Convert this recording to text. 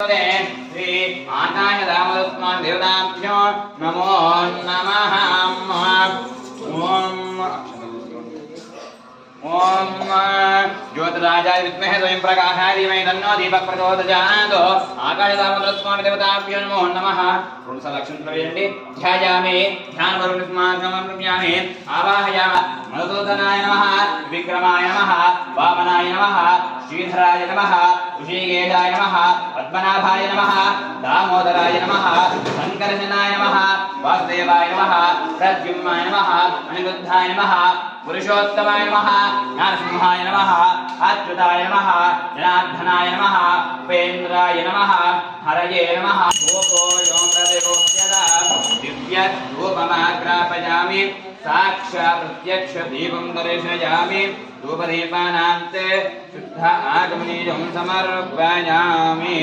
श्री आकाश दामोदस्मान् देवताभ्यो नमो नमः। ओम ज्योतिराजाय विद्महे स्वयं प्रकाशाय धीमहि तन्नो दीपः प्रचोदयात्। आकाश दामोदस्मान् देवताभ्यो नमो नमः। पुरुषलक्ष्मी प्रवेशन्ति ध्यायामि ध्यानवरुणस्माकमर्पयामि आवाहयामि। मधुसूदनाय नमः, विक्रमाय नमः, वामनाय नमः, श्रीधराय नमः, ऋषिकेशाय नमः, पद्मनाभाय नमः, दामोदराय नमः, शङ्करजनाय नमः, वासुदेवाय नमः, प्रद्युम्नाय नमः, अनिरुद्धाय नमः, पुरुषोत्तमाय नमः, नरसिंहाय नमः, अच्युताय नमः, जनार्दनाय नमः, उपेन्द्राय नमः, हरये नमः। दिव्यधूपमाग्रापयामि साक्षात् प्रत्यक्ष दीपं दर्शयामि। धूपदीपानान्ते शुद्ध आगमनीयं समर्पयामि।